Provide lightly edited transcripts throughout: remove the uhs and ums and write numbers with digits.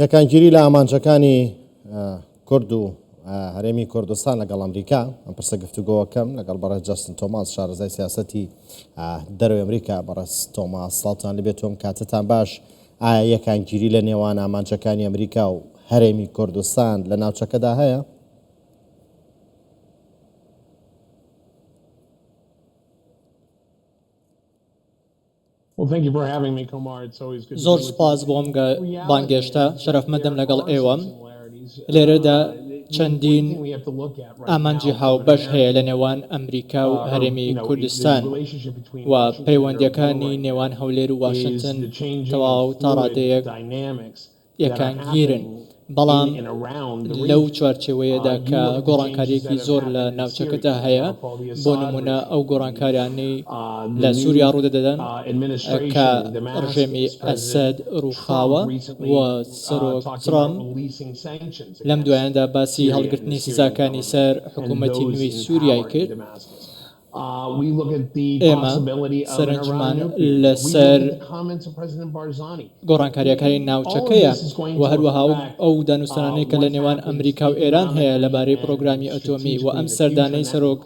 یەکانگیری لە ئامانجەکانی کورد و هەرێمی کوردستان لەگەڵ ئەمریکا ئەم پرسە گفتوگۆوەکەم لەگەڵ بەڕێز جەستن تۆماس شارەزای سیاسەتی دەرەوەی ئەمریکا. بەڕێز تۆماس ساڵتان لەبێتۆم کاتتان باش. ئایا یەکانگیری لە نێوان ئامانجەکانی ئەمریکا و هەرێمی کوردستان لە ناوچەکەدا هەیە؟ زۆر سپاس بۆم بانگێشتە شەرەفمەندم لەگەڵ ئێوەم. لێرەدا چەندین ئامانجی هاوبەش هەیە لە نێوان ئەمریکا و هەرێمی کوردستان و پەیوەندیەکانی نێوان هەولێر و واشنگتن تەواو تا ڕادەیەک یەکانگیرن. بەڵام لەو چوارچێوەیەدا کە گۆڕانکاریەکی زۆر لە ناوچەکەدا هەیە، بۆ نمونە ئەو گۆڕانکاریانەی لە سووریا ڕوودەدەن کە ڕژێمی ئەسەد ڕووخاوە و سەرۆک ترامپ لەم دوایاندا باسی هەڵگرتنی سزاکانی سەر حکوومەتی نوێی سووریای کرد. ئێمە سەرنجمان لەسەر گۆڕانکاریەکانی ناوچەکەیە و هەروەها ئەو دانوستانانەی کە لە نێوان ئەمریکا و ئێران هەیە لەبارەی پرۆگرامی ئەتۆمی و ئەم سەردانەی سەرۆک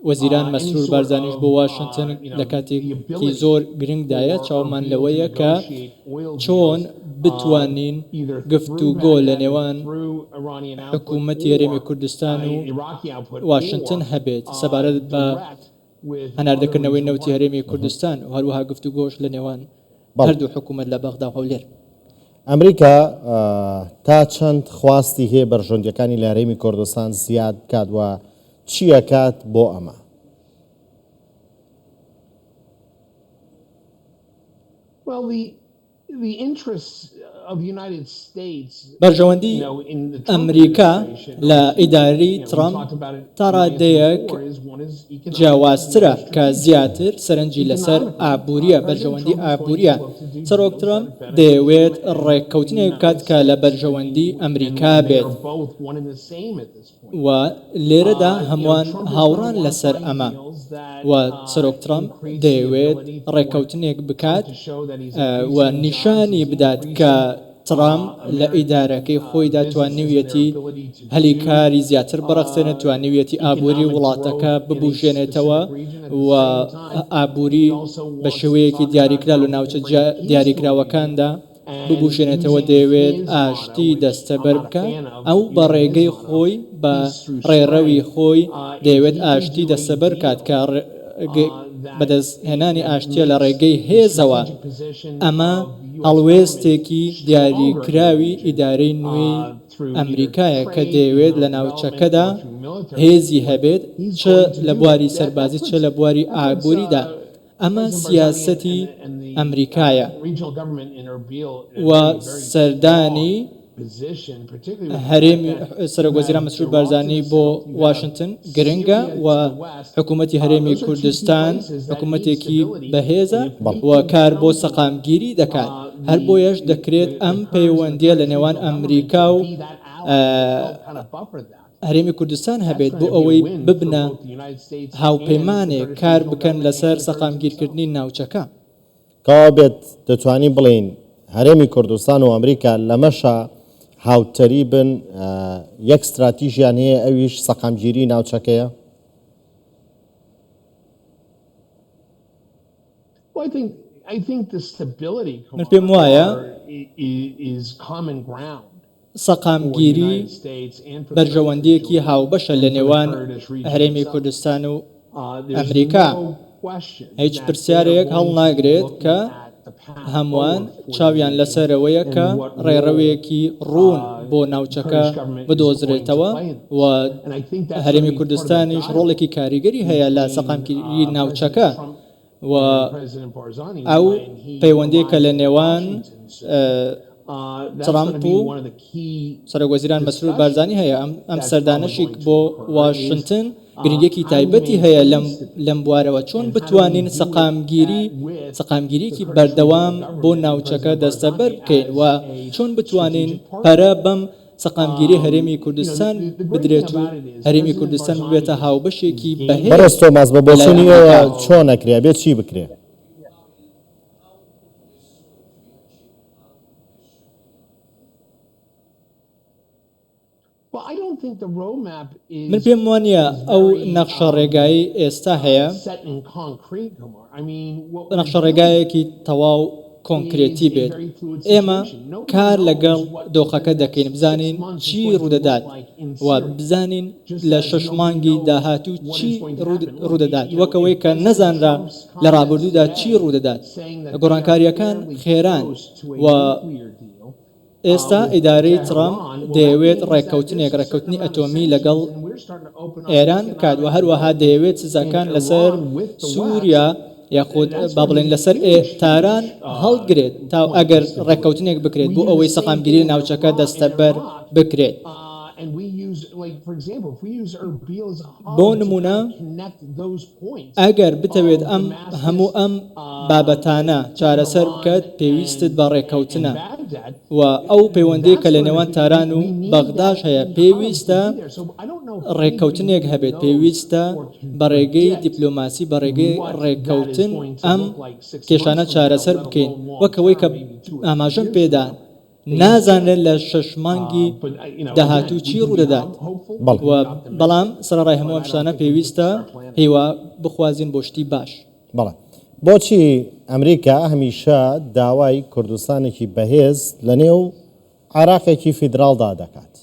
وەزیران مەسرور بارزانیش بۆ واشنگتن لە کاتێکی زۆر گرنگدایە. چاومان لەوەیە کە چۆن بتوانین گفتوگۆ لە نێوان حکوومەتی هەرێمی کوردستان و واشنگتن هەبێت سەبارەت بە هەناردەکردنەوەی نەوتی هەرێمی کوردستان و هەروەها گفتوگۆش لە نێوان هەردوو حکوومەت لە بەغدا و هەولێر. ئەمریکا تا چەند خواستی هەیە بەرژەوەندیەکانی لە هەرێمی کوردستان زیاد بکات و چی ئەکات بۆ ئەمە؟ بەرژەوەندی ئەمریکا لە ئیداری ترامپ تا ڕادەیەک جیاوازترە کە زیاتر سەرنجی لەسەر ئابووریە، بەرژەوەندی ئابووریە. سەرۆک ترامپ دەیەوێت ڕێککەوتنێک بکات کە لە بەرژەوەندی ئەمریکا بێت و لێرەدا هەمووان هاوڕان لەسەر ئەمە و سەرۆک ترامپ دەیەوێت ڕێککەوتنێک بکات و نیشانی بدات کە ترامپ لە ئیدارەکەی خۆیدا توانیویەتی هەلیکاری زیاتر بەڕەخسێنێت، توانیویەتی ئابووری وڵاتەکە ببوژێنێتەوە و ئابووری بە شێوەیەکی دیاریکرا لە ناوچە دیاریکراوەکاندا ببوژێنێتەوە. دەیەوێت ئاشتی دەستەبەر بکات، ئەو بە ڕێگەی خۆی بە ڕێڕەوی خۆی دەیەوێت ئاشتی دەستەبەر کات کە بەدەستهێنانی ئاشتیە لە ڕێگەی هێزەوە. ئەمە هەڵوێستێکی دیاریکراوی ئیدارەی نوێی ئەمریکایە کە دەیەوێت لە ناوچەکەدا هێزی هەبێت، چ لە بواری سەربازی چ لە بواری ئابووریدا. ئەمە سیاسەتی ئەمریکایە و سەردانی هەرێمی سەرۆک وەزیران مەسرور بارزانی بۆ واشنگتن گرنگە و حکوومەتی هەرێمی کوردستان حکوومەتێکی بەهێزە و کار بۆ سەقامگیری دەکات. هەر بۆیەش دەکرێت ئەم پەیوەندیە لە نێوان ئەمریکا و هەرێمی کوردستان هەبێت بۆ ئەوەی ببنە هاوپەیمانێک کار بکەن لەسەر سەقامگیرکردنی ناوچەکە. کەوا بێت دەتوانین بڵین هەرێمی کوردستان و ئەمریکا لەمەشە هاوتەری بن، یەک استراتیژیان هەیە ئەویش سەقامگیری ناوچەکەیە؟ من پێم وایە سەقامگیری بەرژەوەندیەکی هاوبەشە لە نێوان هەرێمی کوردستان و ئەمریکا. هیچ پرسیارێک هەڵ ناگرێت کە هەمووان چاویان لەسەرەوەیە کە ڕێڕەوەیەکی ڕوون بۆ ناوچەکە بدۆزرێتەوە و هەرێمی کوردستانیش ڕۆڵێکی کاریگەری هەیە لە سەقامگیری ناوچەکە و ئەو پەیوەندیەکە لە نێوان ترامپ و سەرۆک وەزیران مەسرور بارزانی هەیە. ئەم سەردانەشی بۆ واشنگتن گرنگێکی تایبەتی هەیە لەم بوارەوە، چۆن بتوانین سەقامگیریکی بەردەوام بۆ ناوچەکە دەستەبەر بکەین و چۆن بتوانین پەرە بەم سەقامگیری هەرێمی کوردستان بدرێت و هەرێمی کوردستان ببێتە هاوبەشێکی بەهێز. بەڕێز تۆماس بە بۆچوونی ئێوە چۆن ئەکرێ بێت چی بکرێ؟ من پێم وانە ئەو نەخشە ڕێگایی ئێستا هەیە نەخشە ڕێگایەکی تەواو کۆنکرێتی بێت ئێمە کار لەگەڵ دۆخەکە دەکەین بزانین چی ڕوودەدات و بزانین لە 6 مانگی داهاتوو چی ڕوودەدات وەکەوەی کە نەزانرا لە ڕابردوودا چی ڕوودەدات لە گۆڕانکاریەکان خێران و ئێستا ئیدارەی ترامپ دەیەوێت ڕێککەوتنی ئەتۆمی لەگەڵ ئێران بکات و هەروەها دەیەوێت سزاکان لەسەر سووریا یاخود با بڵێن لەسەر تاران هەڵگرێت تا ئەگەر ڕێککەوتنێک بکرێت بۆ ئەوەی سەقامگیری ناوچەکە دەستەبەر بکرێت بۆ نمونە ئەگەر بتەوێت هەموو ئەم بابەتانە چارەسەر بکات پێویستت بە ڕێککەوتنە و ئەو پەیوەندەی کە لە نێوان تاران و بەغداش هەیە پێویستە ڕێککەوتنێک هەبێت پێویستە بە ڕێگەی دیپلۆماسی بە ڕێگەی ڕێککەوتن ئەم کێشانە چارەسەر بکەین وەکەوەی کە ئاماژەم پێدا نازانێت لە 6 مانگی داهاتوو چی ڕوودەدات بەڵام سەرڕای هەموو ئەم شتانە پێویستە هیوا بخوازین بۆ شتی باش بەڵێ بۆچی ئەمریکا هەمیشە داوای کوردستانێکی بەهێز لە نێو عێراقێکی فیدراڵدا دەکات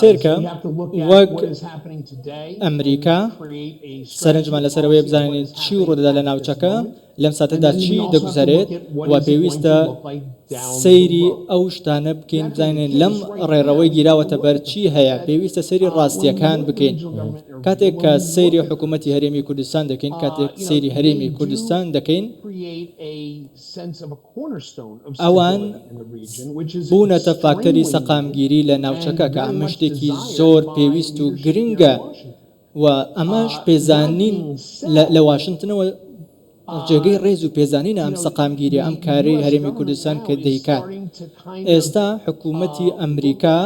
سێرکە وەک ئەمریکا سەرنجمان لەسەرەوەی بزانین چی ڕوودەدا لە ناوچەکە لەم ساتەدا چی دەگوزارێت و پێویستە سەیری ئەو شتانە بکەین بزانین لەم ڕێڕەوەی گیراوەتە بەر چی هەیە پێویستە سەیری ڕاستیەکان بکەین کاتێک کە سەیری حکوومەتی هەرێمی کوردستان دەکەین کاتێک سەیری هەرێمی کوردستان دەکەین ئەوان بوونەتە فاکتەری سەقامگیری لە ناوچەکە کە ئەمە شتێکی زۆر پێویست و گرنگە و ئەمەش پێزانین لە واشنگتنەوە جێگەی ڕێز و پێزانینە ئەم سەقامگیری ئەم کارەی هەرێمی کوردستان کە دەیکات ئێستا حکوومەتی ئەمریکا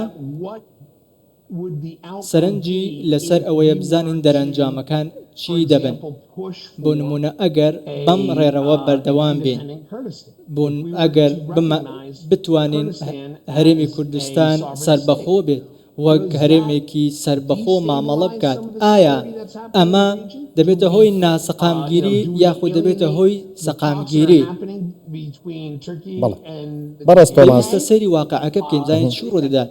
سەرنجی لەسەر ئەوەیە بزانین دەرەنجامەکان چی دەبن بۆ نمونە ئەگەر بەم ڕێڕەوە بەردەوام بین بوون ئەگەر بتوانین هەرێمی کوردستان سەربەخۆ بێت وەک هەرێمێکی سەربەخۆ مامەڵە بکات ئایا ئەمە دەبێتە هۆی ناسەقامگیری یاخود دەبێتە هۆی سەقامگیری بەڕاستە سەیری واقعەکە بکەین زانین چی ڕوودەدات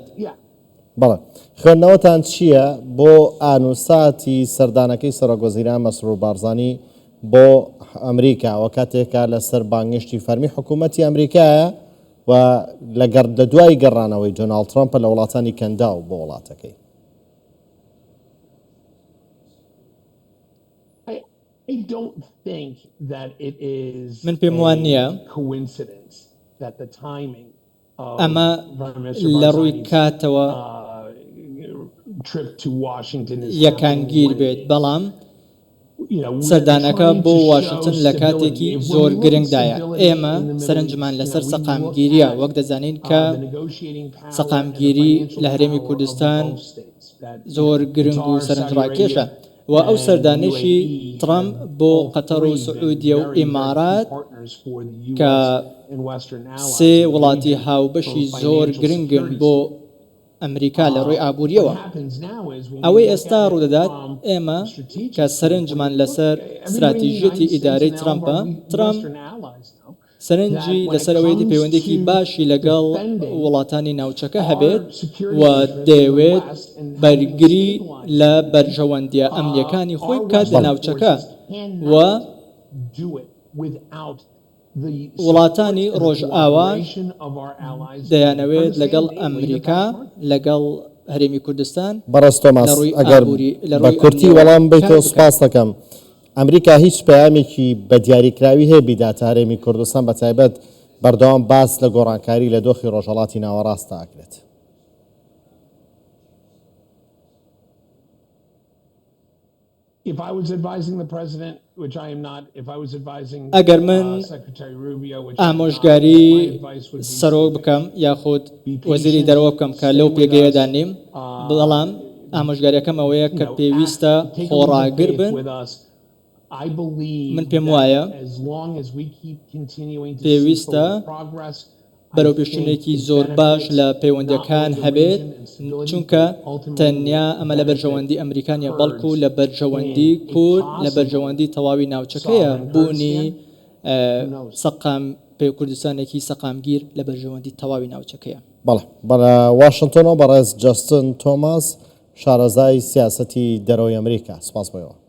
بەڵێ خوێندنەوەتان چییە بۆ ئانووساتی سەردانەکەی سەرۆکوەزیران مەسرور بارزانی بۆ ئەمریکا و کاتێکا لەسەر بانگشتی فەرمی حکوومەتی ئەمریکایە و لە دوای گەڕانەوەی دۆناڵد ترامپ لە وڵاتانی کەندا و بۆ وڵاتەکەی من پێم وان نییە ئەمە لە ڕووی کاتەوە یەکانگیر بێت بەڵام سەردانەکە بۆ واشنگتن لە کاتێکی زۆر گرنگدایە ئێمە سەرنجمان لەسەر سەقامگیریە وەک دەزانین کە سەقامگیری لە هەرێمی کوردستان زۆر گرنگ و سەرنجڕاکێشە و ئەو سەردانشی ترامپ بۆ قەتەر و سعودیە و ئیمارات کە سێ وڵاتی هاوبەشی زۆر گرنگن بۆ ئەمریکا لە ڕووی ئابوووریەوە ئەوەی ئێستا ڕوودەدات ئێمە کە سەرنجمان لەسەر استراتیژیەتی ئیدارەی ترامپە ترامپ سەرنجی لەسەرەوەیەتی پەیوەندێکی باشی لەگەڵ وڵاتانی ناوچەکە هەبێت و دەیەوێت بەرگری لە بەرژەوەندیە ئەمنیەکانی خۆی بکات لە ناوچەکە و وڵاتانی ڕۆژئاوا دەیانەوێت لەگەڵ ئەمریکا لەگەڵ هەرێمی کوردستان بەڕست تۆماس ئەگەر بە کورتی وەڵام بیتەوە سوپاس دەکەم ئەمریکا هیچ پەیامێکی بە دیاریکراوی هەیە بیداتە هەرێمی کوردستان بە تایبەت بەردەوام باس لە گۆڕانکاری لە دۆخی ڕۆژهەڵاتی ناوەڕاستە ئاکرێت ئەگەر من ئامۆژگاری سەرۆک بکەم یاخود وەزیری دەرەوە بکەم کە لەو پێگەیەدا نیم بەڵام ئامۆژگاریەکەم ئەوەیە کە پێویستە خۆڕاگر بن من پێم وایە پێویستە بەرەو پێشچوونێکی زۆر باش لە پەیوەندیەکان هەبێت چونکە تەنیا ئەمە لە بەرژەوەندی ئەمریکانیە بەڵکو لە بەرژەوەندی کورد لە بەرژەوەندی تەواوی ناوچەکەیە بوونی سەقام پێی کوردستانێکی سەقامگیر لە بەرژەوەندی تەواوی ناوچەکەیە. بەڵێ بەرە واشنگتۆنەوە بەڕێز جاستن تۆماس شارەزای سیاسەتی دەرەوەی ئەمریکا سپاس بۆیەوە.